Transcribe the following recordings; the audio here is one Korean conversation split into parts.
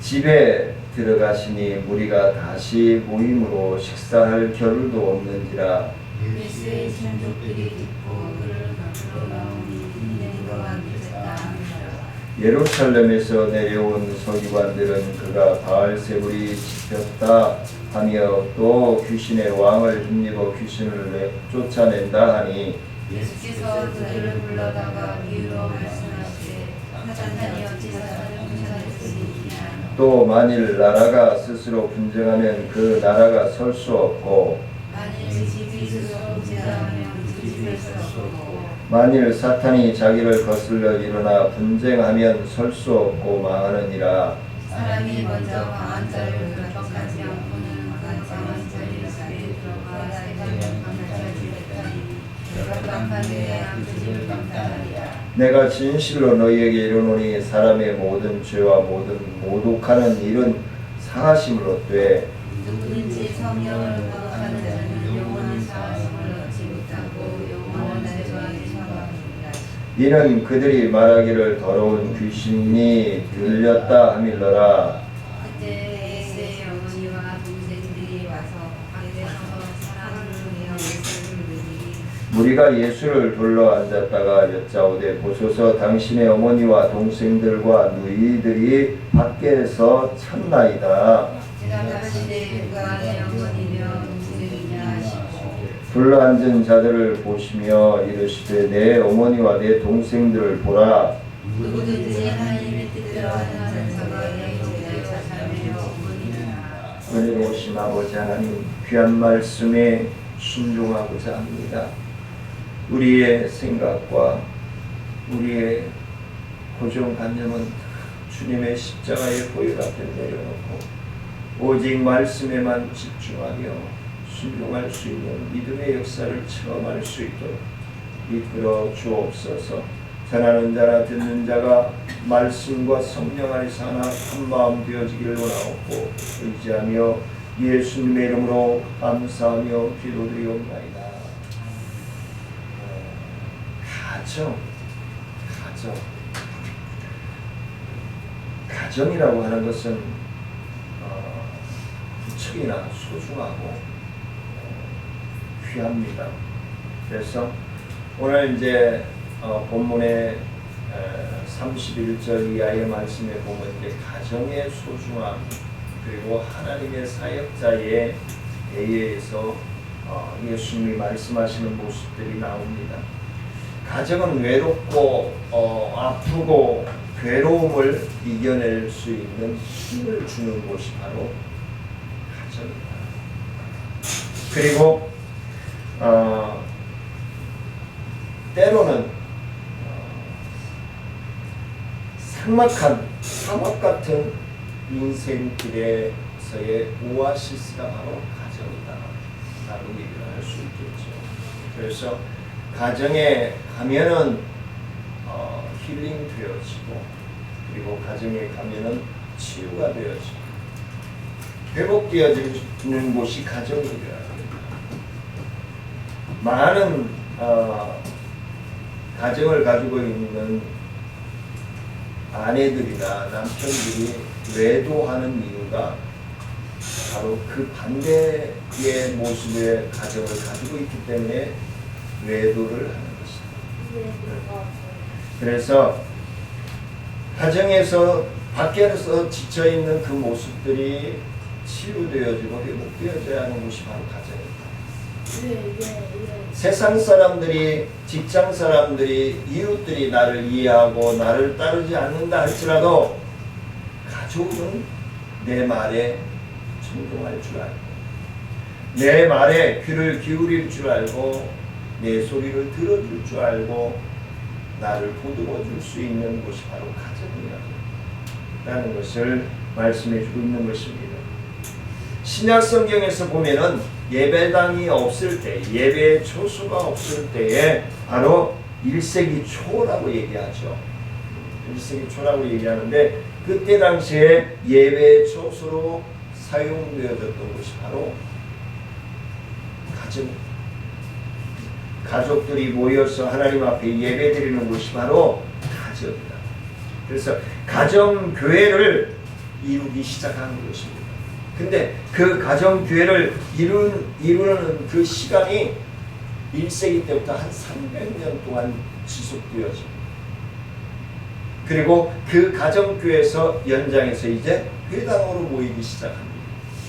집에 들어가시니 무리가 다시 모임으로 식사할 겨를도 없는지라. 예수의 친족들이 듣고 그를 밖으로 나오니 이는 그와 믿었다 하니라. 예루살렘에서 내려온 서기관들은 그가 바알세불이 집혔다 하며 또 귀신의 왕을 힘입어 귀신을 쫓아낸다 하니, 예수께서 그들을 불러다가 비유로 말씀하시되 사탄이 어찌 사탄을 쫓아냈으리냐. 또 만일 나라가 스스로 분쟁하면 그 나라가 설 수 없고, 만일 집이 스스로 분쟁하면 그 집을 설 수 없고, 만일 사탄이 자기를 거슬러 일어나 분쟁하면 설 수 없고 망하느니라. 사람이 먼저 강한 자를 결박하지 않고는 그 강한 자의 집에 들어가 세상을 강탈하리니 결박한 데에 그 집을 강탈하리라. 내가 진실로 너희에게 이르노니 사람의 모든 죄와 모든 모독하는 일은 사하심을 얻되, 누구든지 성령을 거역하는 자는 영원한 사하심을 얻지 못하고 영원한 죄와에 처하느니라. 이는 그들이 말하기를 더러운 귀신이 들렸다 함일러라. 그때 예수의 어머니와 동생들이 와서 밖에서 사람을 위하여 예수를 물으니 무리가 예수를 둘러 앉았다가 여짜오되 보소서 당신의 어머니와 동생들과 누이들이 밖에서 찾나이다. 대답하시되 그가 내 어머니며 동생이냐 하시고 둘러앉은 자들을 보시며 이르시되 내 어머니와 내 동생들을 보라. 누구든지 하나님의 뜻대로 하는 자가 내 형제의 자손의 어머니라. 은혜로우신 아버지 하나님, 귀한 말씀에 순종하고자 합니다. 우리의 생각과 우리의 고정관념은 주님의 십자가의 보혈 앞에 내려놓고 오직 말씀에만 집중하며 순종할 수 있는 믿음의 역사를 체험할 수 있도록 이끌어 주옵소서. 전하는 자나 듣는 자가 말씀과 성령 안에서 하나 한마음 되어지기를 원하옵고 의지하며 예수님의 이름으로 감사하며 기도드리옵나이다. 가정이라고 하는 것은 무척이나 소중하고 귀합니다. 그래서 오늘 이제 본문의 31절 이하의 말씀에 보면 이제 가정의 소중함 그리고 하나님의 사역자의 대의에서 예수님이 말씀하시는 모습들이 나옵니다. 가정은 외롭고 아프고 괴로움을 이겨낼 수 있는 힘을 주는 곳이 바로 가정입니다. 그리고 때로는 삭막한 사막 같은 인생길에서의 오아시스가 바로 가정이다 라고 얘기를 할 수 있겠죠. 그래서 가정에 가면은 힐링 되어지고 그리고 가정에 가면은 치유가 되어지고 회복되어지는 곳이 가정이라 합니다. 많은 가정을 가지고 있는 아내들이나 남편들이 외도하는 이유가 바로 그 반대의 모습의 가정을 가지고 있기 때문에 외도를 하는 것입니다. 그래서 가정에서 밖에서 지쳐있는 그 모습들이 치유되어지고 회복되어져야 하는 곳이 바로 가정입니다. 세상 사람들이, 직장 사람들이, 이웃들이 나를 이해하고 나를 따르지 않는다 할지라도 가족은 내 말에 순종할 줄 알고 내 말에 귀를 기울일 줄 알고 내 소리를 들어줄 줄 알고 나를 보듬어 줄 수 있는 곳이 바로 가정이라는 것을 말씀해 주고 있는 것입니다. 신약 성경에서 보면은 예배당이 없을 때, 예배 초소가 없을 때에 바로 1세기 초라고 얘기하죠. 1세기 초라고 얘기하는데 그때 당시에 예배 초소로 사용되어졌던 것이 바로 가정입니다. 가족들이 모여서 하나님 앞에 예배드리는 곳이 바로 가정이다. 그래서 가정교회를 이루기 시작하는 것입니다. 근데 그 가정교회를 이루는 그 시간이 1세기 때부터 한 300년 동안 지속되어집니다. 그리고 그 가정교회에서 연장해서 이제 회당으로 모이기 시작합니다.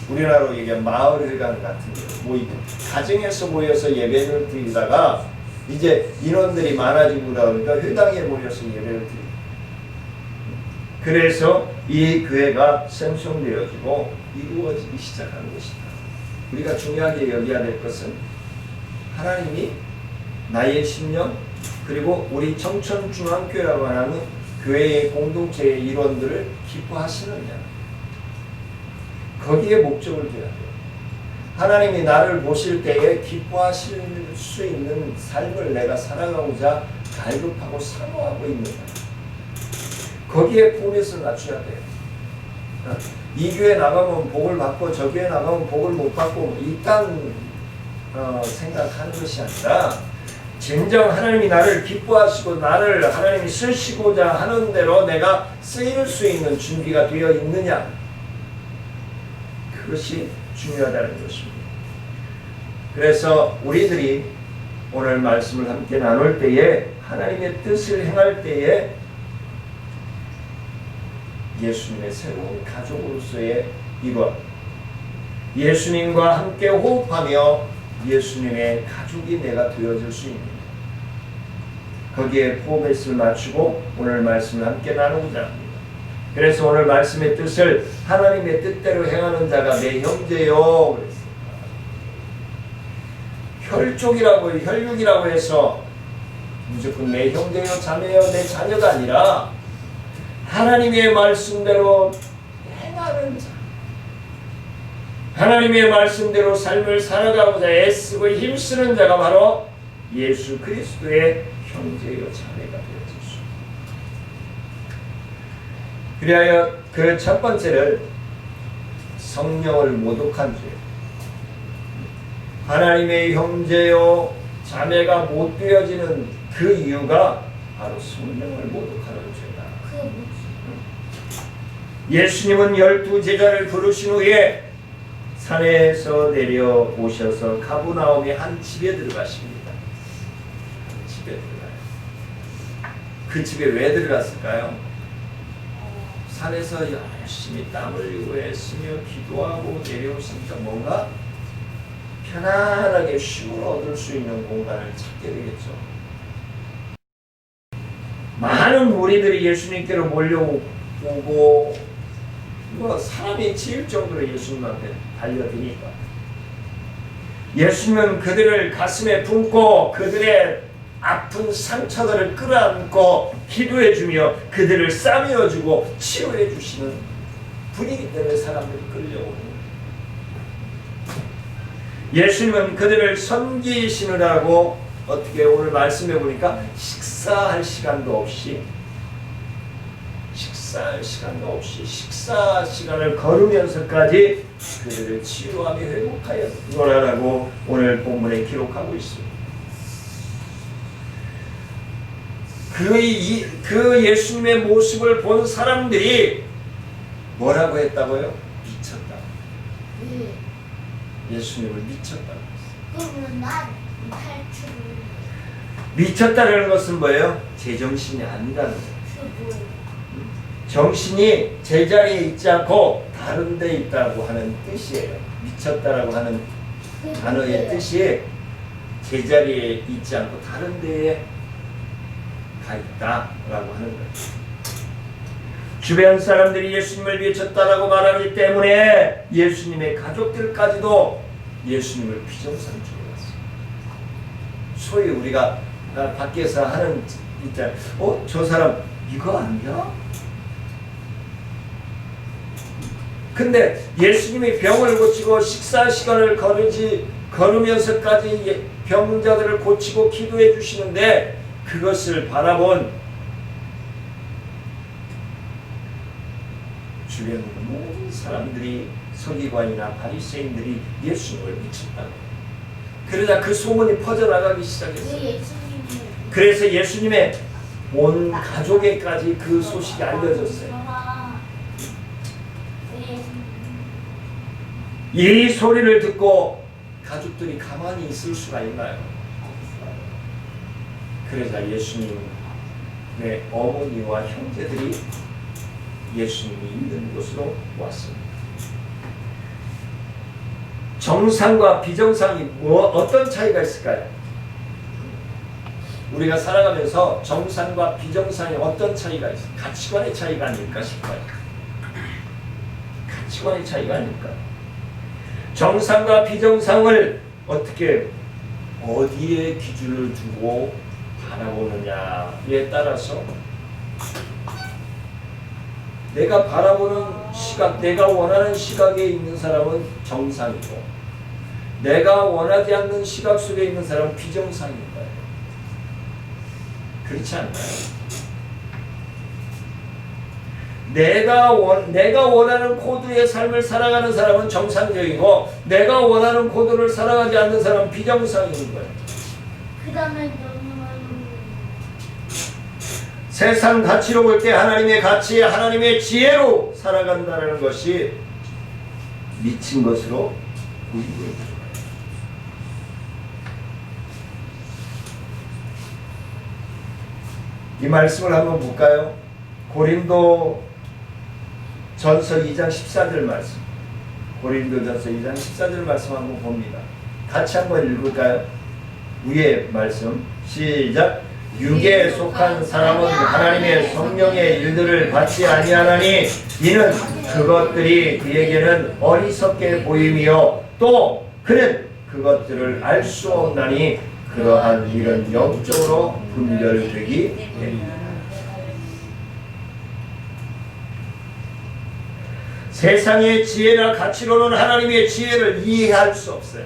우리나라로 얘기하면 마을회관 같은 데 모이고 가정에서 모여서 예배를 드리다가 이제 인원들이 많아지고 그러니까 회당에 모여서 예배를 드립니다. 그래서 이 교회가 생성되어지고 이루어지기 시작하는 것이다. 우리가 중요하게 여겨야 될 것은 하나님이 나의 심령 그리고 우리 청천중앙교회라고 하는 교회의 공동체의 일원들을 기뻐하시느냐, 거기에 목적을 둬야 돼요. 하나님이 나를 보실 때에 기뻐하실 수 있는 삶을 내가 살아가고자 갈급하고 사모하고 있느냐, 거기에 포맷을 맞춰야 돼요. 이 교회 나가면 복을 받고 저 교회 나가면 복을 못 받고 이딴 생각하는 것이 아니라 진정 하나님이 나를 기뻐하시고 나를 하나님이 쓰시고자 하는 대로 내가 쓰일 수 있는 준비가 되어 있느냐, 그것이 중요하다는 것입니다. 그래서 우리들이 오늘 말씀을 함께 나눌 때에 하나님의 뜻을 행할 때에 예수님의 새로운 가족으로서의 일원, 예수님과 함께 호흡하며 예수님의 가족이 내가 되어질 수 있는, 거기에 포맷을 맞추고 오늘 말씀을 함께 나누고자 합니다. 그래서 오늘 말씀의 뜻을 하나님의 뜻대로 행하는 자가 내 형제요 그랬습니다. 혈육이라고 해서 무조건 내 형제요 자매요 내 자녀가 아니라 하나님의 말씀대로 행하는 자, 하나님의 말씀대로 삶을 살아가고자 애쓰고 힘쓰는 자가 바로 예수 그리스도의 형제요 자매가 되어질 수 있습니다. 그리하여 그 첫 번째를 성령을 모독한 죄, 하나님의 형제요 자매가 못 되어지는 그 이유가 바로 성령을 모독하는 죄다. 예수님은 12 제자를 부르신 후에 산에서 내려오셔서 가버나움의 한 집에 들어가십니다. 집에 들어가요. 그 집에 왜 들어갔을까요? 산에서 열심히 땀 흘리고 애쓰며 기도하고 내려오시니까 뭔가 편안하게 쉼을 얻을 수 있는 공간을 찾게 되겠죠. 많은 무리들이 예수님께로 몰려오고 사람이 지을 정도로 예수님한테 달려드니까 예수님은 그들을 가슴에 품고 그들의 아픈 상처들을 끌어안고 기도해주며 그들을 싸매어주고 치료해주시는 분이기 때문에 사람들이 끌려오는 거예요. 예수님은 그들을 섬기시느라고 어떻게 오늘 말씀해 보니까 식사할 시간도 없이 식사 시간을 걸으면서까지 그들을 치유하며 회복하여 노라라고 오늘 본문에 기록하고 있습니다. 그 예수님의 모습을 본 사람들이 뭐라고 했다고요? 미쳤다. 예수님을 미쳤다고 했어요. 미쳤다는 것은 뭐예요? 제정신이 아니라는 거예요. 정신이 제자리에 있지 않고 다른 데 있다고 하는 뜻이에요. 미쳤다라고 하는 단어의 뜻이 제자리에 있지 않고 다른 데에 가 있다라고 하는 거예요. 주변 사람들이 예수님을 미쳤다라고 말하기 때문에 예수님의 가족들까지도 예수님을 비정상적으로 봤어요. 소위 우리가 밖에서 하는 있잖아요. 저 사람 이거 아니야? 근데 예수님이 병을 고치고 식사 시간을 걸으면서까지 병자들을 고치고 기도해 주시는데 그것을 바라본 주변 모든 사람들이 서기관이나 바리새인들이 예수님을 미쳤다고. 그러자 그 소문이 퍼져나가기 시작했어요. 그래서 예수님의 온 가족에까지 그 소식이 알려졌어요. 이 소리를 듣고 가족들이 가만히 있을 수가 있나요? 그러자 예수님의 어머니와 형제들이 예수님이 있는 곳으로 왔습니다. 정상과 비정상이 어떤 차이가 있을까요? 우리가 살아가면서 정상과 비정상이 어떤 차이가 있을까요? 가치관의 차이가 아닐까 싶어요. 가치관의 차이가 아닐까. 정상과 비정상을 어떻게 어디에 기준을 두고 바라보느냐에 따라서 내가 바라보는 시각, 내가 원하는 시각에 있는 사람은 정상이고 내가 원하지 않는 시각 속에 있는 사람은 비정상인 거예요. 그렇지 않나요? 내가 원하는 코드의 삶을 살아가는 사람은 정상적이고 내가 원하는 코드를 살아가지 않는 사람은 비정상인 거예요. 그 다음에 세상 가치로 볼 때 하나님의 가치, 하나님의 지혜로 살아간다는 것이 미친 것으로 보이고 있죠. 이 말씀을 한번 볼까요? 고린도 전서 2장 14절 말씀. 고린도 전서 2장 14절 말씀 한번 봅니다. 같이 한번 읽을까요? 위에 말씀 시작. 육에 속한 사람은 하나님의 성령의 일들을 받지 아니하나니 이는 그것들이 그에게는 어리석게 보임이요 또 그는 그것들을 알 수 없나니 그러한 일은 영적으로 분별되기 때문이다. 세상의 지혜나 가치로는 하나님의 지혜를 이해할 수 없어요.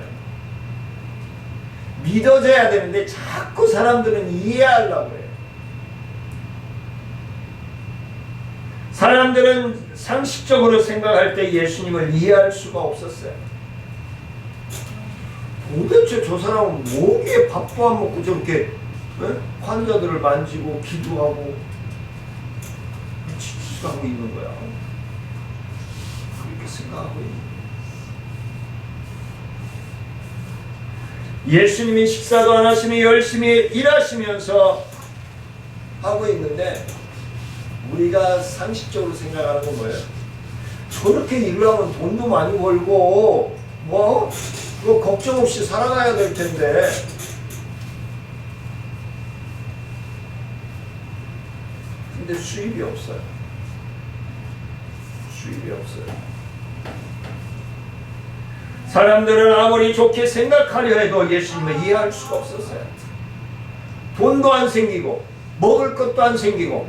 믿어져야 되는데 자꾸 사람들은 이해하려고 해요. 사람들은 상식적으로 생각할 때 예수님을 이해할 수가 없었어요. 도대체 저 사람은 뭐기에 밥도 안 먹고 저렇게 환자들을 만지고 기도하고 치치하고 있는 거야. 그렇게 생각하고 있는 거야. 예수님이 식사도 안 하시며 열심히 일하시면서 하고 있는데 우리가 상식적으로 생각하는 건 뭐예요? 저렇게 일을 하면 돈도 많이 벌고 그거 걱정 없이 살아가야 될 텐데 근데 수입이 없어요. 수입이 없어요. 사람들은 아무리 좋게 생각하려 해도 예수님을 이해할 수가 없었어요. 돈도 안 생기고 먹을 것도 안 생기고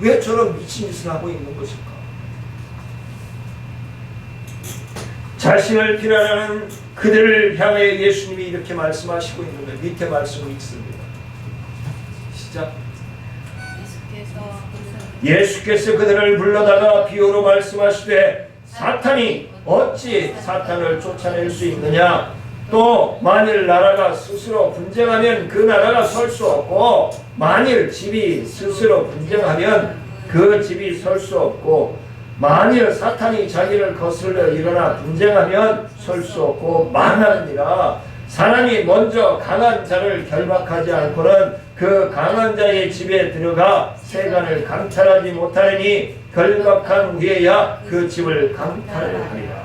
왜 저런 미친 짓을 하고 있는 것일까? 자신을 비난하는 그들을 향해 예수님이 이렇게 말씀하시고 있는데 밑에 말씀을 읽습니다. 시작. 예수께서 그들을 불러다가 비유로 말씀하시되 사탄이 어찌 사탄을 쫓아낼 수 있느냐? 또 만일 나라가 스스로 분쟁하면 그 나라가 설 수 없고 만일 집이 스스로 분쟁하면 그 집이 설 수 없고 만일 사탄이 자기를 거슬러 일어나 분쟁하면 설 수 없고 망하느니라. 사람이 먼저 강한 자를 결박하지 않고는 그 강한 자의 집에 들어가 세간을 강탈하지 못하리니 결박한 후에야 그 집을 강탈하리라.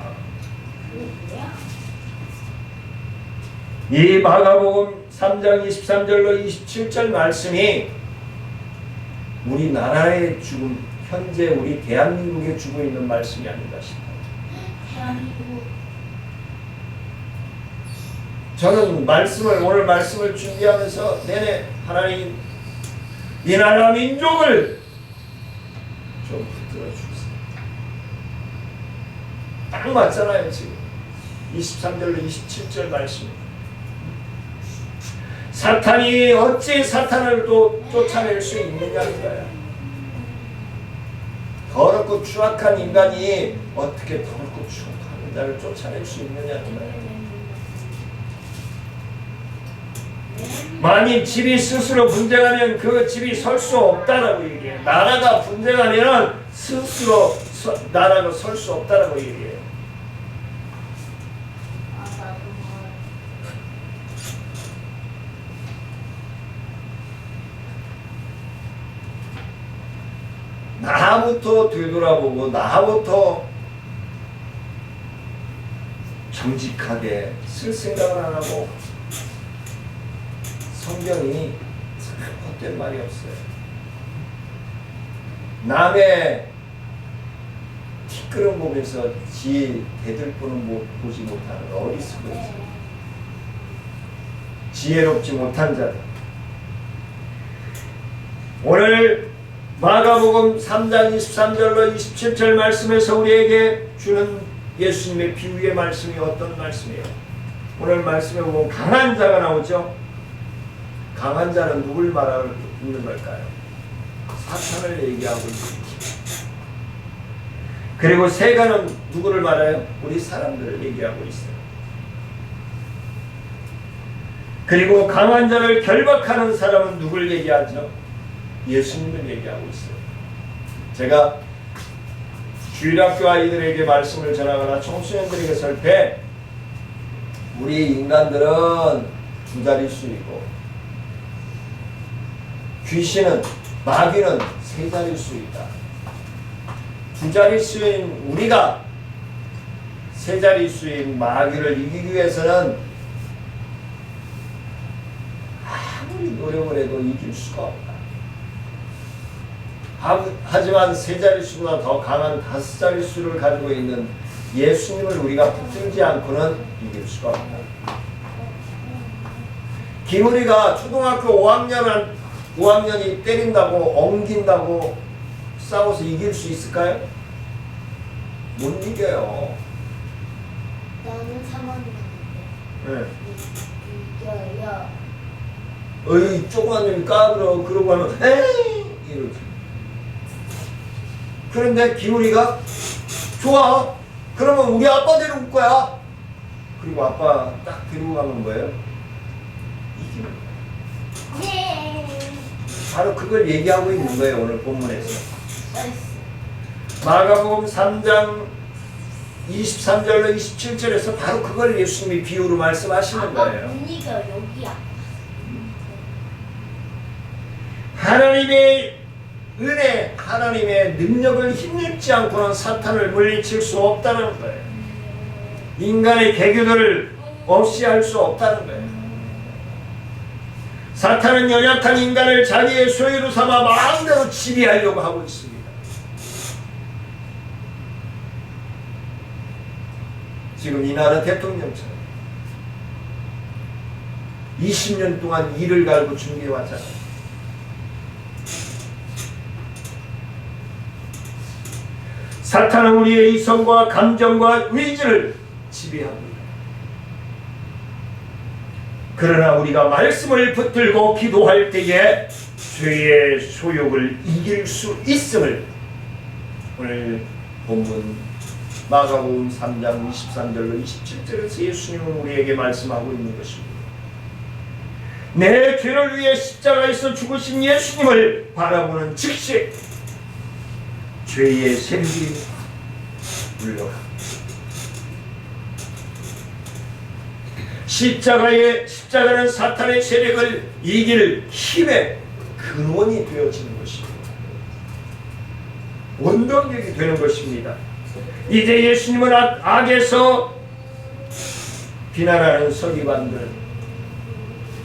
이 마가복음 3장 23절로 27절 말씀이 우리나라에 죽은 현재 우리 대한민국에 죽어 있는 말씀이 아닌가 싶어요. 저는 오늘 말씀을 준비하면서 내내 하나님 이 나라 민족을 좀 붙들어 주세요. 딱 맞잖아요. 지금 23절로 27절 말씀입니다. 사탄이 어찌 사탄을 또 쫓아낼 수 있느냐는 거야. 더럽고 추악한 인간이 어떻게 더럽고 추악한 자를 쫓아낼 수 있느냐는 거야. 만일 집이 스스로 분쟁하면 그 집이 설 수 없다라고 얘기해. 나라가 분쟁하면 스스로 나라가 설 수 없다라고 얘기해. 나부터 되돌아보고 나부터 정직하게 쓸 생각을 안 하고 성경이 참 헛된 말이 없어요. 남의 티끌은 보면서 지 대들보는 보지 못하는 어리석은 자, 지혜롭지 못한 자다. 오늘 마가복음 3장 23절로 27절 말씀에서 우리에게 주는 예수님의 비유의 말씀이 어떤 말씀이에요? 오늘 말씀에 보면 강한 자가 나오죠. 강한 자는 누굴 말하고 있는 걸까요? 사탄을 얘기하고 있습니다. 그리고 세가는 누구를 말해요? 우리 사람들을 얘기하고 있어요. 그리고 강한 자를 결박하는 사람은 누굴 얘기하죠? 예수님을 얘기하고 있어요. 제가 주일학교 아이들에게 말씀을 전하거나 청소년들에게 설 때 우리 인간들은 두 자릿수이고 귀신은 마귀는 세 자릿수이다. 두 자릿수인 우리가 세 자릿수인 마귀를 이기기 위해서는 아무리 노력을 해도 이길 수가 없다. 하지만 세 자릿수보다 더 강한 다섯 자릿수를 가지고 있는 예수님을 우리가 붙들지 않고는 이길 수가 없다. 김우리가 초등학교 5학년이 때린다고 엉긴다고 싸워서 이길 수 있을까요? 못 이겨요. 나는 3학년인데. 네. 이겨요. 어이 조그만 놈이 까불어 그러고 하면 에이 이러지. 그런데 김우리가 좋아. 그러면 우리 아빠 데리고 올 거야. 그리고 아빠 딱 데리고 가면 뭐예요? 이기는 거야. 네. 바로 그걸 얘기하고 있는 거예요. 오늘 본문에서. 마가복음 3장 23절로 27절에서 바로 그걸 예수님이 비유로 말씀하시는 거예요. 못 이겨 여기야. 하나님의 은혜, 하나님의 능력을 힘입지 않고는 사탄을 물리칠 수 없다는 거예요. 인간의 계교들을 없이 할 수 없다는 거예요. 사탄은 연약한 인간을 자기의 소유로 삼아 마음대로 지배하려고 하고 있습니다. 지금 이 나라 대통령처럼 20년 동안 이를 갈고 준비해왔잖아요. 사탄은 우리의 이성과 감정과 의지를 지배합니다. 그러나 우리가 말씀을 붙들고 기도할 때에 죄의 소욕을 이길 수 있음을 오늘 본문 마가복음 3장 23절로 27절에서 예수님은 우리에게 말씀하고 있는 것입니다. 내 죄를 위해 십자가에서 죽으신 예수님을 바라보는 즉시 죄의 세력이 물러갑니다. 십자가는 사탄의 세력을 이길 힘의 근원이 되어지는 것입니다. 원동력이 되는 것입니다. 이제 예수님은 악에서 비난하는 서기관들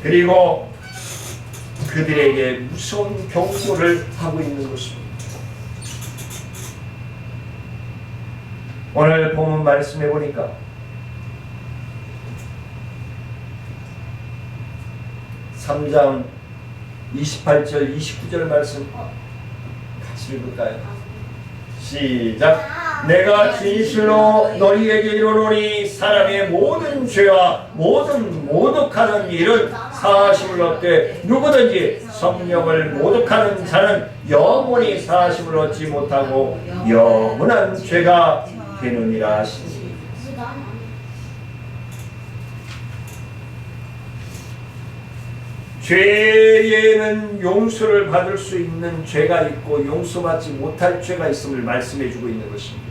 그리고 그들에게 무서운 경고를 하고 있는 것입니다. 오늘 본문 말씀해 보니까 (3장 28절 29절) 말씀 같이 읽을까요? 시작. 내가 진실로 너희에게 이르노니 사람의 모든 죄와 모든 모독하는 일은 사하심을 얻되 누구든지 성령을 모독하는 자는 영원히 사하심을 얻지 못하고 영원한 죄가 되느니라 하시니. 죄에는 용서를 받을 수 있는 죄가 있고 용서받지 못할 죄가 있음을 말씀해 주고 있는 것입니다.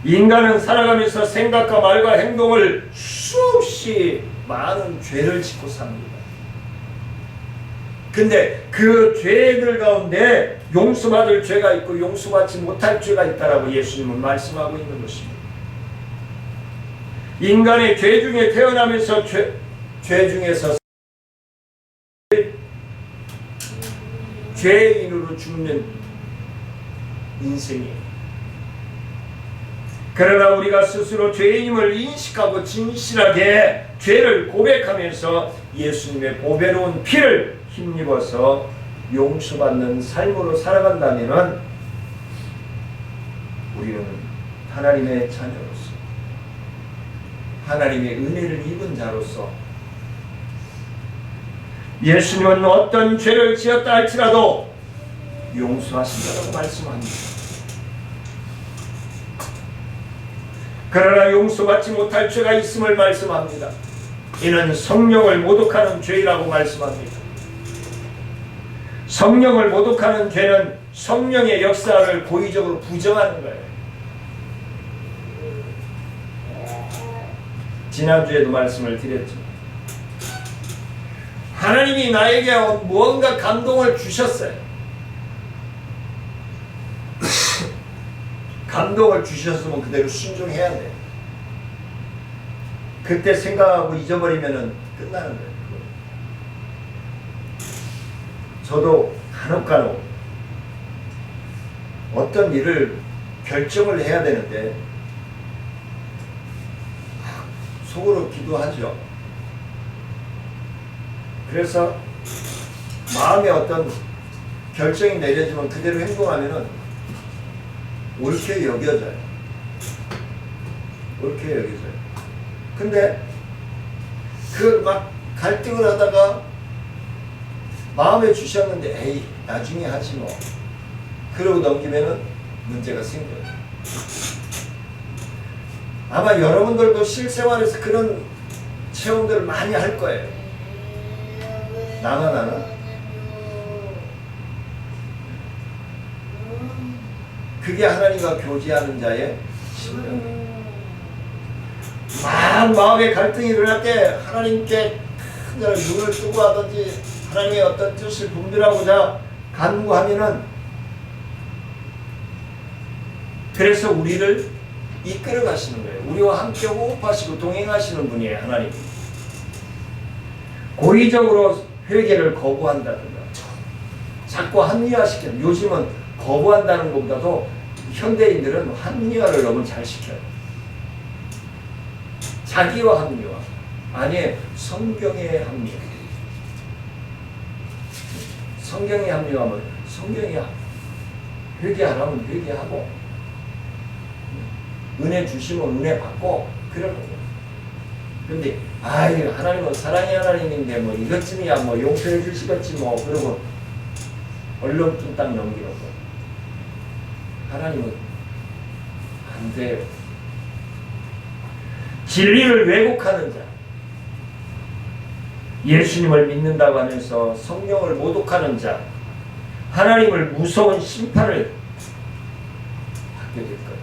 인간은 살아가면서 생각과 말과 행동을 수없이 많은 죄를 짓고 삽니다. 근데 그 죄들 가운데 용서받을 죄가 있고 용서받지 못할 죄가 있다라고 예수님은 말씀하고 있는 것입니다. 인간의 죄 중에 태어나면서 죄 중에서 죄인으로 죽는 인생이에요. 그러나 우리가 스스로 죄인임을 인식하고 진실하게 죄를 고백하면서 예수님의 보배로운 피를 힘입어서 용서받는 삶으로 살아간다면 우리는 하나님의 자녀로서 하나님의 은혜를 입은 자로서 예수님은 어떤 죄를 지었다 할지라도 용서하신다고 말씀합니다. 그러나 용서받지 못할 죄가 있음을 말씀합니다. 이는 성령을 모독하는 죄라고 말씀합니다. 성령을 모독하는 죄는 성령의 역사를 고의적으로 부정하는 거예요. 지난주에도 말씀을 드렸죠. 하나님이 나에게 무언가 감동을 주셨어요. 감동을 주셨으면 그대로 순종해야 돼요. 그때 생각하고 잊어버리면 끝나는 거예요. 저도 간혹 어떤 일을 결정을 해야 되는데 속으로 기도하죠. 그래서 마음에 어떤 결정이 내려지면 그대로 행동하면은 옳게 여겨져요. 옳게 여겨져요. 근데 그 막 갈등을 하다가 마음에 주셨는데 에이 나중에 하지 뭐 그러고 넘기면은 문제가 생겨요. 아마 여러분들도 실생활에서 그런 체험들을 많이 할 거예요. 나만 아나? 그게 하나님과 교제하는 자의 심령이에요. 막 마음에 갈등이 일어날 때 하나님께 눈을 뜨고 하든지 하나님의 어떤 뜻을 분별하고자 간구하면은 그래서 우리를 이끌어 가시는 거예요. 우리와 함께 호흡하시고 동행하시는 분이에요. 하나님. 고의적으로 회개를 거부한다든가 자꾸 합리화시켜요. 요즘은 거부한다는 것보다도 현대인들은 합리화를 너무 잘 시켜요. 자기와 합리화. 아니 성경의 합리화. 성경의 합리화는 성경이 회개하라면 회개하고 은혜 주시면 은혜 받고 그러는 거예요. 근데 하나님은 사랑의 하나님인데 뭐 이것쯤이야 뭐 용서해 주시겠지 뭐 그러고 얼렁뚱땅 넘기는 거. 하나님은 안 돼요. 진리를 왜곡하는 자, 예수님을 믿는다고 하면서 성령을 모독하는 자, 하나님을 무서운 심판을 받게 될 거예요.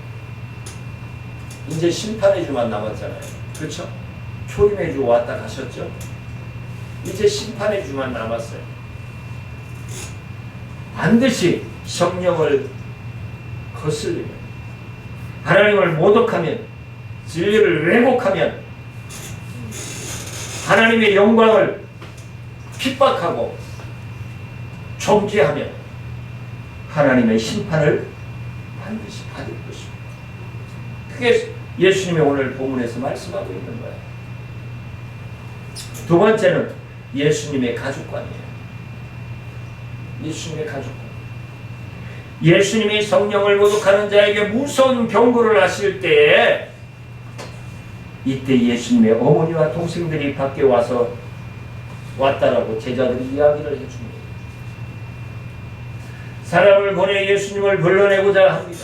이제 심판의 주만 남았잖아요. 그렇죠? 초림의 주 왔다 가셨죠? 이제 심판의 주만 남았어요. 반드시 성령을 거슬리면, 하나님을 모독하면, 진리를 왜곡하면, 하나님의 영광을 핍박하고 정죄하면 하나님의 심판을 반드시 받을 것입니다. 그게 예수님이 오늘 본문에서 말씀하고 있는 거예요. 두 번째는 예수님의 가족관이에요. 예수님의 가족관. 예수님이 성령을 모독하는 자에게 무서운 경고를 하실 때에 이때 예수님의 어머니와 동생들이 밖에 와서 왔다라고 제자들이 이야기를 해줍니다. 사람을 보내 예수님을 불러내고자 합니다.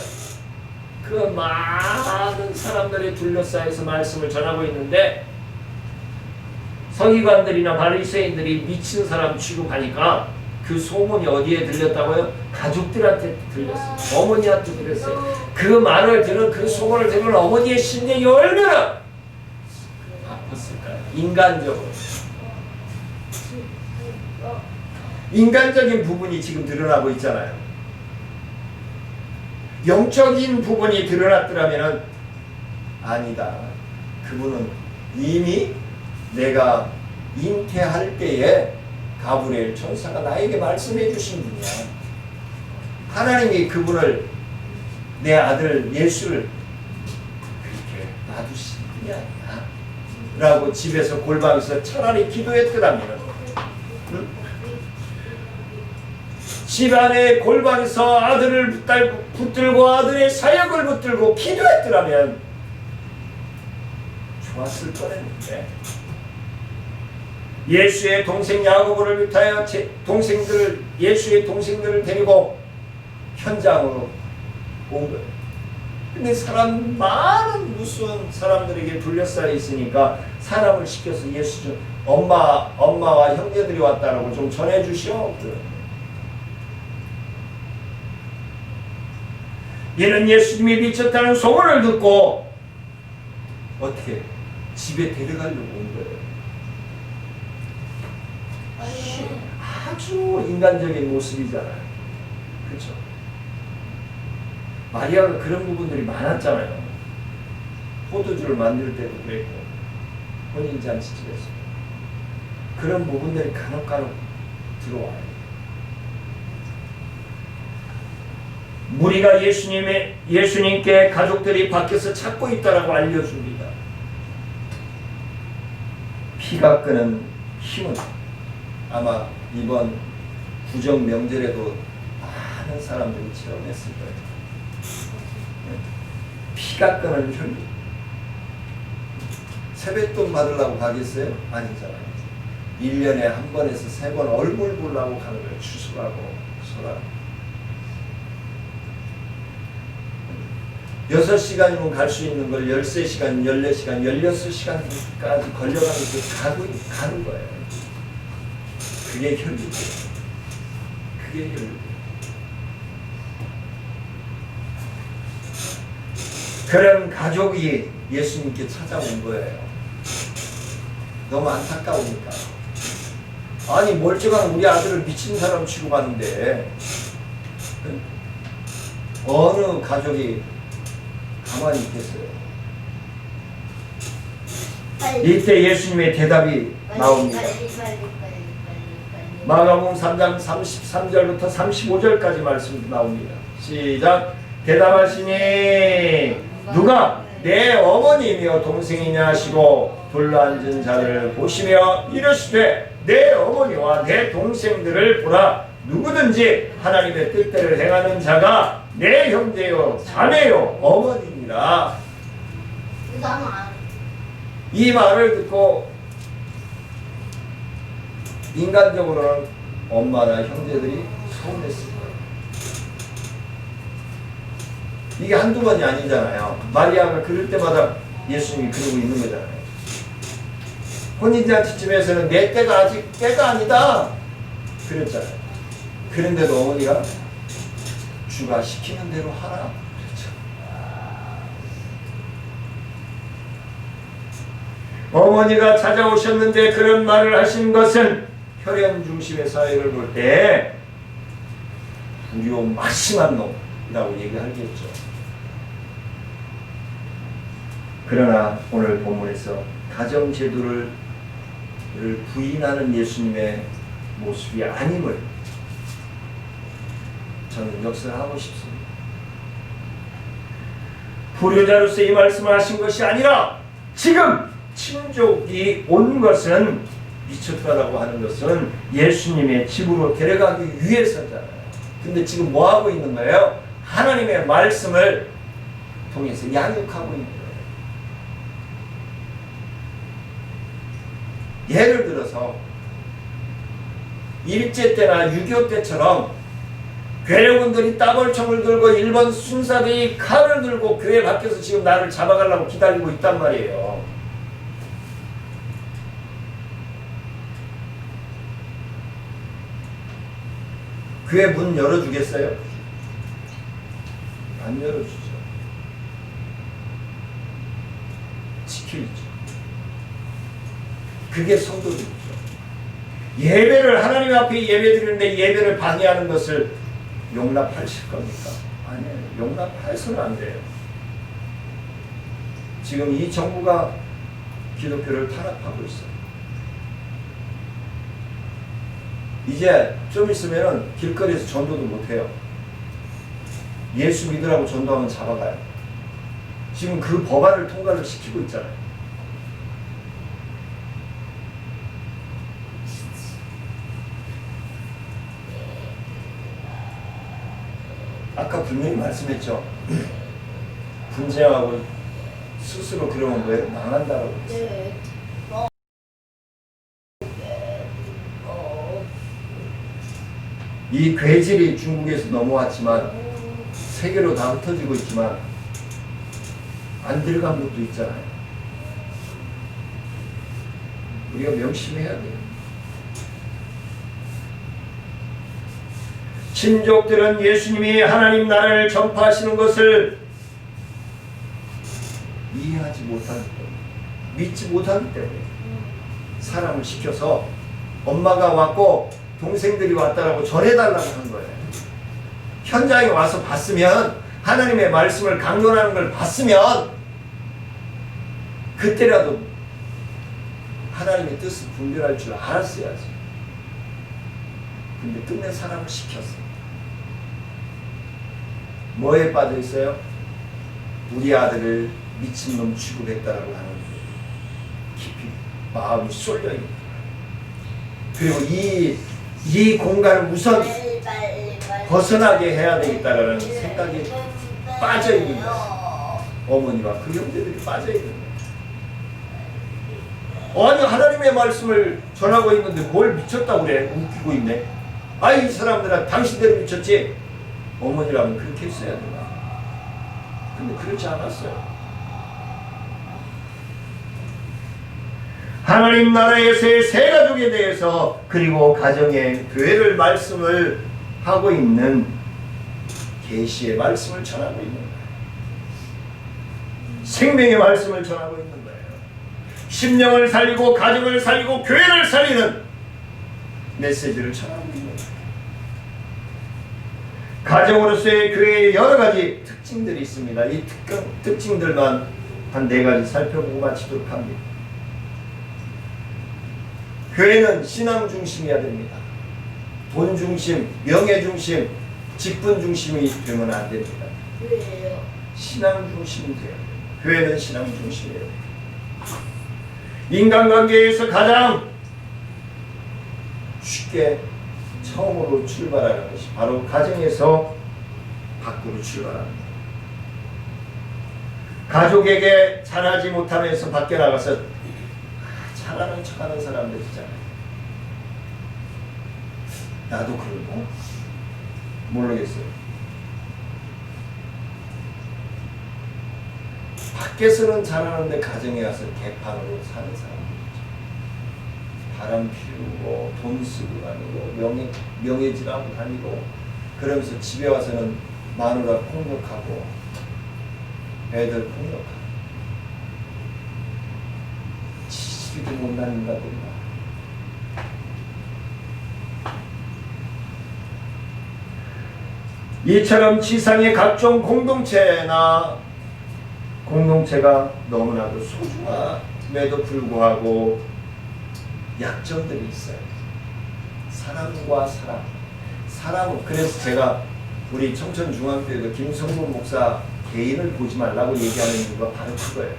그 많은 사람들이 둘러싸여서 말씀을 전하고 있는데 서기관들이나 바리새인들이 미친 사람 취급하니까 그 소문이 어디에 들렸다고요? 가족들한테 들렸어요. 어머니한테 들렸어요. 그 말을 들은 그 소문을 들은 어머니의 심령이 얼마나 아팠을까요? 인간적으로. 인간적인 부분이 지금 드러나고 있잖아요. 영적인 부분이 드러났더라면 아니다. 그분은 이미 내가 잉태할 때에 가브리엘 천사가 나에게 말씀해 주신 분이야. 하나님이 그분을, 내 아들 예수를 그렇게 놔두신 분이 아니야 라고 집에서 골방에서 차라리 기도했더라면, 응? 집안의 골방에서 아들을 붙들고 아들의 사역을 붙들고 기도했더라면 좋았을 뻔했는데, 예수의 동생 야고보를 비롯하여 예수의 동생들을 데리고 현장으로 온 거예요. 근데 많은 무수한 사람들에게 둘러싸여 있으니까 사람을 시켜서 예수 좀 엄마와 형제들이 왔다라고 좀 전해주시오. 이는 예수님이 미쳤다는 소문을 듣고 어떻게 집에 데려가려고 온 거예요. 아주 인간적인 모습이잖아요. 그렇죠? 마리아가 그런 부분들이 많았잖아요. 포도주를 만들 때도 그랬고 혼인잔치집에서 그런 부분들이 간혹 들어와요. 무리가 예수님께 가족들이 밖에서 찾고 있다라고 알려줍니다. 피가 끄는 힘은 아마 이번 구정 명절에도 많은 사람들이 체험했을 거예요. 피가 끄는 혈기. 세뱃돈 받으려고 가겠어요? 아니잖아요. 1년에 한 번에서 3번 얼굴 보려고 가는 거예요. 추수하고 소라고. 6시간이면 갈 수 있는 걸 13시간, 14시간, 16시간까지 걸려가면서 가는 거예요. 그게 혈기죠. 그게 혈기. 그런 가족이 예수님께 찾아온 거예요. 너무 안타까우니까. 아니 멀쩡한 우리 아들을 미친 사람 취급하는데 어느 가족이 가만히 있겠어요. 이때 예수님의 대답이 나옵니다. 마가복음 3장 33절부터 35절까지 말씀 나옵니다. 시작. 대답하시니 누가 내 어머니며 동생이냐 하시고 둘러앉은 자들을 보시며 이르시되 내 어머니와 내 동생들을 보라. 누구든지 하나님의 뜻대로 행하는 자가 내 형제요 자매요 어머니니라. 이 말을 듣고 인간적으로는 엄마나 형제들이 서운했을 거예요. 이게 한두 번이 아니잖아요. 마리아가 그럴 때마다 예수님이 그러고 있는 거잖아요. 혼인잔치집에서는 내 때가 아직 때가 아니다 그랬잖아요. 그런데도 어머니가 주가 시키는 대로 하라 그랬죠. 어머니가 찾아오셨는데 그런 말을 하신 것은 혈연 중심의 사회를 볼 때 불효 막심한 놈이라고 얘기하겠죠. 그러나 오늘 본문에서 가정제도를 부인하는 예수님의 모습이 아님을 저는 역설하고 싶습니다. 불효자로서 이 말씀을 하신 것이 아니라 지금 친족이 온 것은 미쳤다라고 하는 것은 예수님의 집으로 데려가기 위해서잖아요. 근데 지금 뭐 하고 있는 거예요? 하나님의 말씀을 통해서 양육하고 있는 거예요. 예를 들어서 일제 때나 6.25 때처럼 괴뢰군들이 따벌총을 들고 일본 순사들이 칼을 들고 교회 밖에서 지금 나를 잡아가려고 기다리고 있단 말이에요. 교회 문 열어주겠어요? 안 열어주죠. 지켜야죠. 그게 성도들이죠. 예배를 하나님 앞에 예배드리는데 예배를 방해하는 것을 용납하실 겁니까? 아니에요. 용납해서는 안 돼요. 지금 이 정부가 기독교를 탄압하고 있어요. 이제 좀 있으면 길거리에서 전도도 못해요. 예수 믿으라고 전도하면 잡아가요. 지금 그 법안을 통과를 시키고 있잖아요. 아까 분명히 말씀했죠. 분쟁하고 스스로 그러면 왜 망한다라고 했어요. 이 괴질이 중국에서 넘어왔지만 세계로 다 흩어지고 있지만 안 들어간 것도 있잖아요. 우리가 명심해야 돼요. 신족들은 예수님이 하나님 나라를 전파하시는 것을 이해하지 못하기 때문에, 믿지 못하기 때문에 사람을 시켜서 엄마가 왔고 동생들이 왔다라고 전해달라고 한 거예요. 현장에 와서 봤으면, 하나님의 말씀을 강론하는 걸 봤으면 그때라도 하나님의 뜻을 분별할 줄 알았어야지. 근데 끝내 사람을 시켰어. 뭐에 빠져 있어요? 우리 아들을 미친놈 취급했다라고 하는 거예요. 깊이 마음이 쏠려 있는 거예요. 그리고 이 공간을 우선 벗어나게 해야 되겠다라는 생각이 빠져 있는 거예요. 어머니와 그 형제들이 빠져 있는 거예요. 아니 하나님의 말씀을 전하고 있는데 뭘 미쳤다고 그래? 웃기고 있네. 아이 사람들아 당신들이 미쳤지? 어머니라면 그렇게 했어야 된다. 근데 그렇지 않았어요. 하나님 나라에서의 세 가족에 대해서, 그리고 가정의 교회를 말씀을 하고 있는 계시의 말씀을 전하고 있는 거예요. 생명의 말씀을 전하고 있는 거예요. 심령을 살리고 가정을 살리고 교회를 살리는 메시지를 전하고 있는 거예요. 가정으로서의 교회의 여러 가지 특징들이 있습니다. 이 특징들만 한 4가지 살펴보고 마치도록 합니다. 교회는 신앙 중심이어야 됩니다. 돈 중심, 명예 중심, 직분 중심이 되면 안 됩니다. 왜요? 신앙 중심이 돼요. 교회는 신앙 중심이에요. 인간관계에서 가장 쉽게 처음으로 출발하는 것이 바로 가정에서 밖으로 출발하는 거예요. 가족에게 잘하지 못하면서 밖에 나가서 잘하는 척하는 사람들 있잖아요. 나도 그러고 모르겠어요. 밖에서는 잘하는데 가정에 와서 개판으로 사는 사람들 있죠. 바람 피우고 돈 쓰고 다니고 명예질하고 다니고, 그러면서 집에 와서는 마누라 폭력하고 애들 폭력하고, 지지도 못난 인간들이다. 이처럼 지상의 각종 공동체가 너무나도 소중함에도 불구하고 약점들이 있어요. 사람과 사람은, 그래서 제가 우리 청천중앙교회도 김성분 목사 개인을 보지 말라고 얘기하는 이유가 바로 그거예요.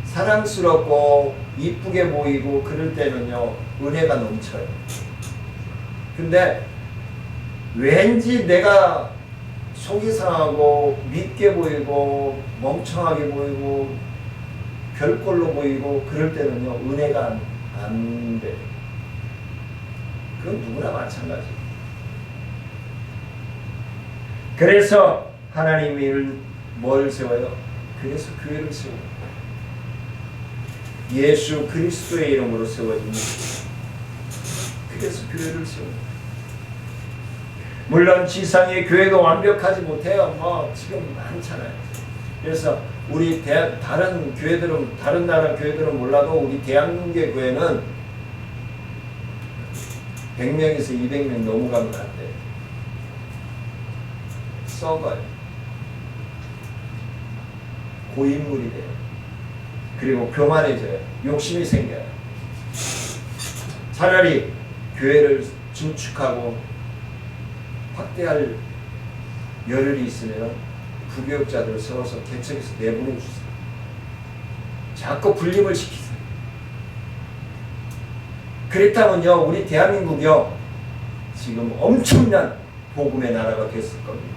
사랑스럽고 이쁘게 보이고 그럴 때는요 은혜가 넘쳐요. 근데 왠지 내가 속이 상하고 밉게 보이고 멍청하게 보이고 별꼴로 보이고 그럴 때는요 은혜가 안 돼. 그건 누구나 마찬가지. 그래서 하나님이 뭘 세워요? 그래서 교회를 세워요. 예수 그리스도의 이름으로 세워집니다. 그래서 교회를 세워요. 물론 지상의 교회가 완벽하지 못해요. 뭐 지금 많잖아요. 그래서 우리 다른 교회들은, 다른 나라 교회들은 몰라도 우리 대한민국의 교회는 100명에서 200명 넘어가면 안 돼. 썩어요. 고인물이 돼요. 그리고 교만해져요. 욕심이 생겨요. 차라리 교회를 증축하고 확대할 열흘이 있으면 부교육자들을 세워서 개척해서 내보내주세요. 자꾸 분립을 시키세요. 그랬다면요, 우리 대한민국이요, 지금 엄청난 복음의 나라가 됐을 겁니다.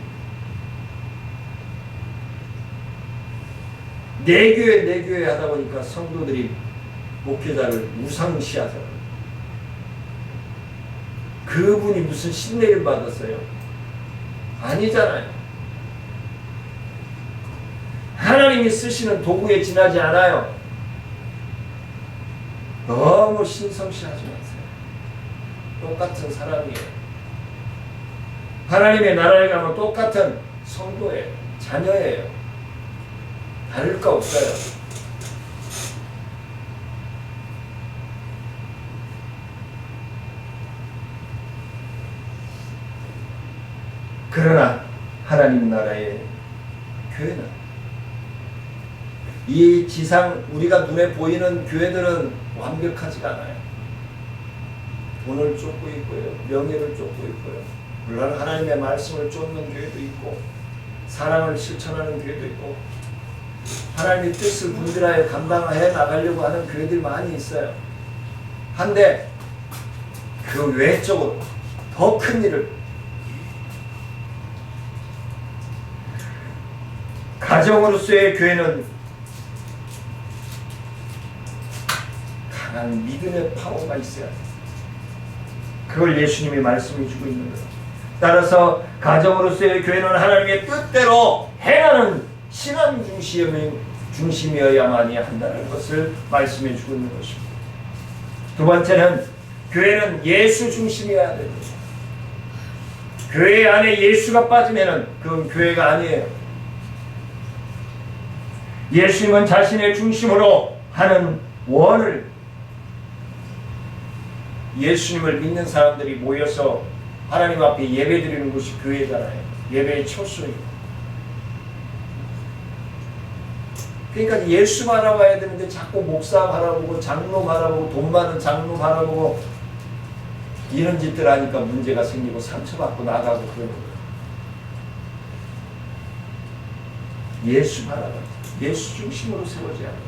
내 교회 하다 보니까 성도들이 목회자를 우상시하잖아요. 그분이 무슨 신뢰를 받았어요? 아니잖아요. 하나님이 쓰시는 도구에 지나지 않아요. 너무 신성시하지 마세요. 똑같은 사람이에요. 하나님의 나라에 가면 똑같은 성도예요. 자녀예요. 다를 거 없어요. 그러나 하나님 나라의 교회는, 이 지상 우리가 눈에 보이는 교회들은 완벽하지가 않아요. 돈을 쫓고 있고요, 명예를 쫓고 있고요, 물론 하나님의 말씀을 쫓는 교회도 있고, 사랑을 실천하는 교회도 있고, 하나님의 뜻을 분별하여 감당해 나가려고 하는 교회들이 많이 있어요. 한데 그 외적으로 더 큰 일을, 가정으로서의 교회는 강한 믿음의 파워가 있어야 돼요. 그걸 예수님이 말씀해 주고 있는 거예요. 따라서 가정으로서의 교회는 하나님의 뜻대로 행하는 신앙 중심이어야만이 한다는 것을 말씀해 주고 있는 것입니다. 두 번째는 교회는 예수 중심이어야 됩니다. 교회 안에 예수가 빠지면 그건 교회가 아니에요. 예수님은 자신의 중심으로 하는 원을, 예수님을 믿는 사람들이 모여서 하나님 앞에 예배드리는 곳이 교회잖아요. 예배의 초소입니다. 그러니까 예수 바라봐야 되는데 자꾸 목사 바라보고 장로 바라보고 돈 많은 장로 바라보고 이런 짓들 하니까 문제가 생기고 상처받고 나가고 그러는 거예요. 예수 바라봐. 예수 중심으로 세워져야 합니다.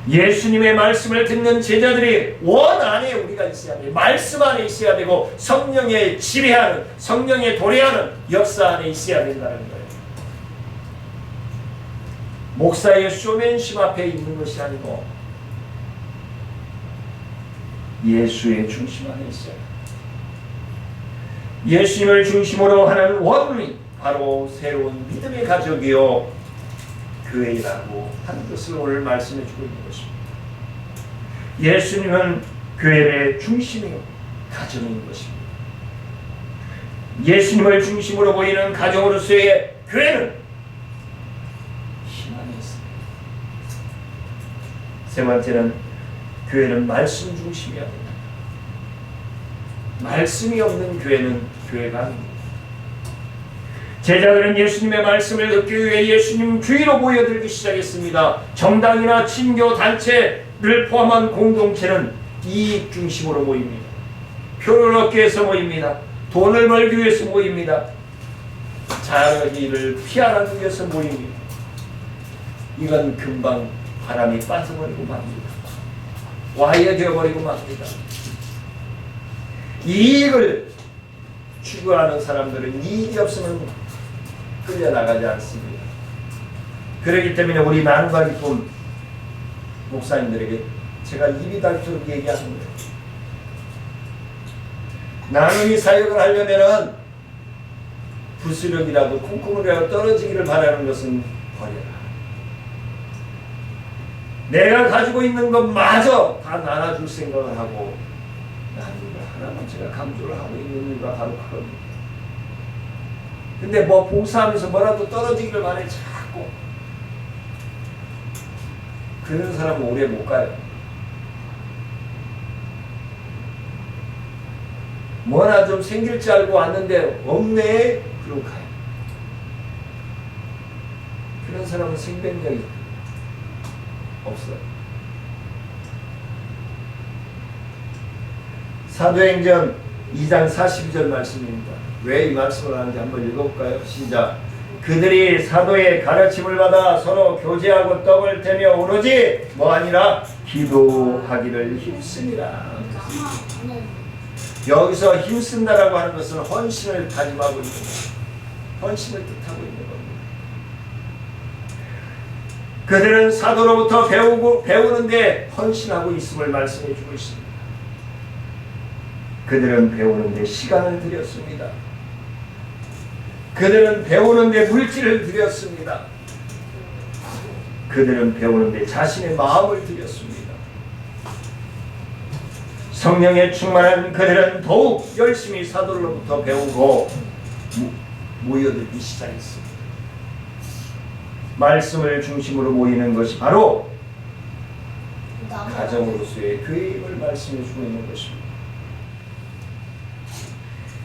예수님의 말씀을 듣는 제자들이 원 안에 우리가 있어야 돼요. 말씀 안에 있어야 되고 성령의 지배하는, 성령의 도래하는 역사 안에 있어야 된다는 거예요. 목사의 쇼맨십 앞에 있는 것이 아니고 예수의 중심 안에 있어요. 예수님을 중심으로 하는 원이 바로 새로운 믿음의 가족이요 교회라고 하는 것을 오늘 말씀해 주고 있는 것입니다. 예수님은 교회의 중심이요 가정인 것입니다. 예수님을 중심으로 보이는 가정으로서의 교회는 힘 안에 있습니다. 세 번째는 교회는 말씀 중심이어야 됩니다. 말씀이 없는 교회는 교회가 아닙니다. 제자들은 예수님의 말씀을 듣기 위해 예수님 주위로 모여들기 시작했습니다. 정당이나 친교 단체를 포함한 공동체는 이익 중심으로 모입니다. 표를 얻기 위해서 모입니다. 돈을 벌기 위해서 모입니다. 자기를 피하기 위해서 모입니다. 이건 금방 바람이 빠져버리고 맙니다. 와이어 되어버리고 맙니다. 이익을 추구하는 사람들은 이익이 없으면 끌려나가지 않습니다. 그렇기 때문에 우리 나눔과 기쁨 목사님들에게 제가 입이 닳도록 얘기하는 거예요. 나눔이 사역을 하려면은 부스럭이라도 콩콩이라도 떨어지기를 바라는 것은 버려라. 내가 가지고 있는 것마저 다 나눠줄 생각을 하고 나누라 하나만 제가 강조를 하고 있는 이유가 바로 그겁니다. 근데 뭐 봉사하면서 뭐라도 떨어지기를 바래 자꾸. 그런 사람은 오래 못 가요. 뭐나 좀 생길 줄 알고 왔는데 없네? 그러고 가요. 그런 사람은 생명력이 없어요. 사도행전 2장 42절 말씀입니다. 왜 이 말씀을 하는지 한번 읽어볼까요? 시작. 그들이 사도의 가르침을 받아 서로 교제하고 떡을 떼며 오로지 뭐 아니라 기도하기를 힘씁니다. 여기서 힘쓴다라고 하는 것은 헌신을 다짐하고 있는 거예요. 헌신을 뜻하고 있는 겁니다. 그들은 사도로부터 배우는데 헌신하고 있음을 말씀해 주고 있습니다. 그들은 배우는데 시간을 들였습니다. 그들은 배우는데 물질을 들였습니다. 그들은 배우는데 자신의 마음을 들였습니다. 성령에 충만한 그들은 더욱 열심히 사도로부터 배우고 모여들기 시작했습니다. 말씀을 중심으로 모이는 것이 바로 가정으로서의 교회임을 말씀해 주고 있는 것입니다.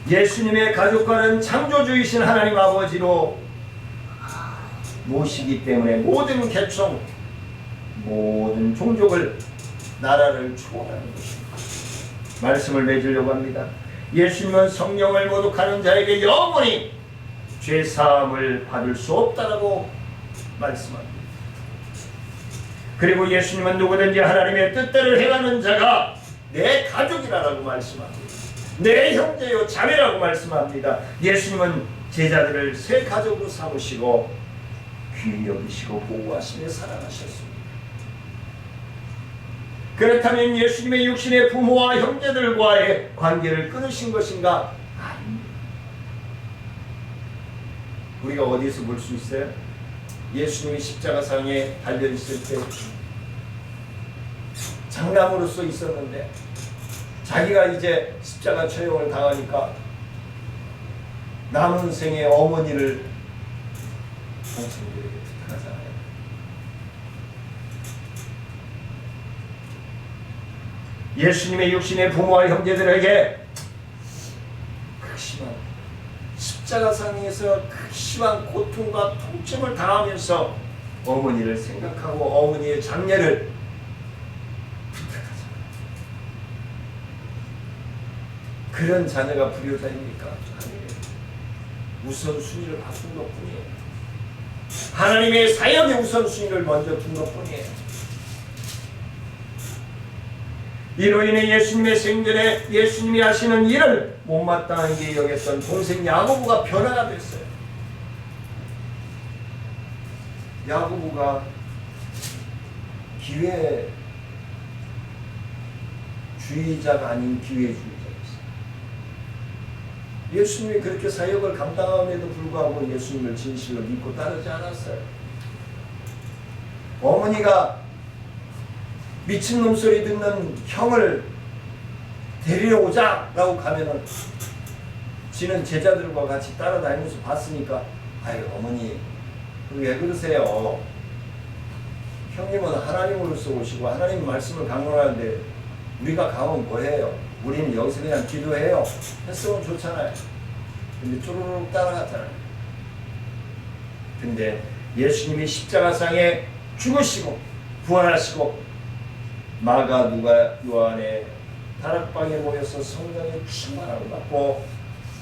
예수님의 가족과는 창조주이신 하나님 아버지로 모시기 때문에 모든 계층, 모든 종족을, 나라를 초월하는 것입니다. 말씀을 맺으려고 합니다. 예수님은 성령을 모독하는 자에게 영원히 죄사함을 받을 수 없다라고 말씀합니다. 그리고 예수님은 누구든지 하나님의 뜻대로 행하는 자가 내 가족이라고 말씀합니다. 내 형제요 자매라고 말씀합니다. 예수님은 제자들을 새 가족으로 삼으시고 귀히 여기시고 보호하시며 사랑하셨습니다. 그렇다면 예수님의 육신의 부모와 형제들과의 관계를 끊으신 것인가? 아닙니다. 우리가 어디서 볼 수 있어요? 예수님이 십자가상에 달려있을 때 장남으로서 있었는데 자기가 이제 십자가 처형을 당하니까 남은 생에 어머니를 동생들에게 부탁하잖아요. 예수님의 육신의 부모와 형제들에게 극심한 십자가상에서 극심한 고통과 통증을 당하면서 어머니를 생각하고 어머니의 장례를 부탁하잖아요. 그런 자녀가 불효자입니까? 아니에요. 우선순위를 바꾼 것뿐이에요. 하나님의 사역의 우선순위를 먼저 둔 것뿐이에요. 이로 인해 예수님의 생전에 예수님이 하시는 일을 못마땅하게 여겼던 동생 야고보가 변화가 됐어요. 야고보가 기회주의자가 아닌 기회주의자였어요. 예수님이 그렇게 사역을 감당함에도 불구하고 예수님을 진실로 믿고 따르지 않았어요. 어머니가 미친놈 소리 듣는 형을 데리러 오자라고 가면은 지는 제자들과 같이 따라다니면서 봤으니까 아유 어머니 왜 그러세요? 형님은 하나님으로서 오시고 하나님 말씀을 강론하는데 우리가 가면 뭐해요? 우리는 여기서 그냥 기도해요. 했으면 좋잖아요. 근데 쪼르륵 따라갔잖아요. 근데 예수님이 십자가상에 죽으시고 부활하시고 마가, 누가, 요한의 다락방에 모여서 성령의 충만함을 받고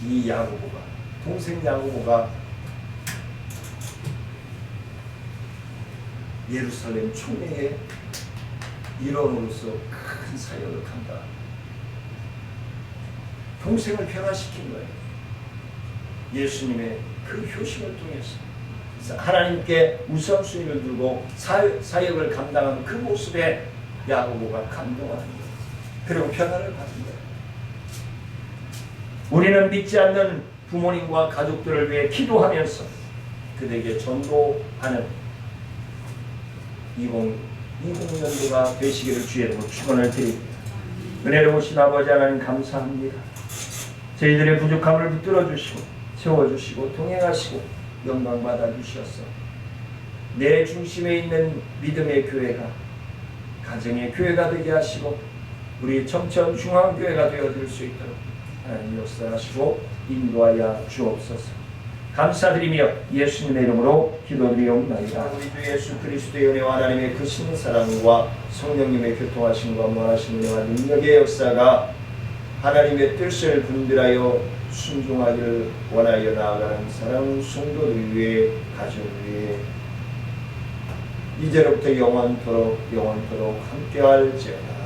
이 야고보가, 동생 야고보가 예루살렘 총회의 일원으로서 큰 사역을 감당합니다. 동생을 변화시킨 거예요. 예수님의 그 효심을 통해서 하나님께 우선순위를 두고 사역을 감당하는 그 모습에 야고보가 감동하는 거예요. 그리고 변화를 받은 거예요. 우리는 믿지 않는 부모님과 가족들을 위해 기도하면서 그들에게 전도하는 2020년도가 되시기를 주의 이름으로 축원을 드립니다. 은혜로우신 아버지 하나님 감사합니다. 저희들의 부족함을 붙들어 주시고 세워주시고 동행하시고 영광 받아주셔서 내 중심에 있는 믿음의 교회가 가정의 교회가 되게 하시고 우리 청천 중앙교회가 되어질 수 있도록 하나님 역사하시고 인도하여 주옵소서. 감사드리며 예수님의 이름으로 기도드리옵나이다. 우리 주 예수 그리스도의 은혜와 하나님의 크신 사랑과 성령님의 교통하심과 무한하신 은혜와 능력의 역사가 하나님의 뜻을 분별하여 순종하기를 원하여 나아가는 사랑하는 성도들 위해 가족 위해 이제로부터 영원토록 함께할지어다.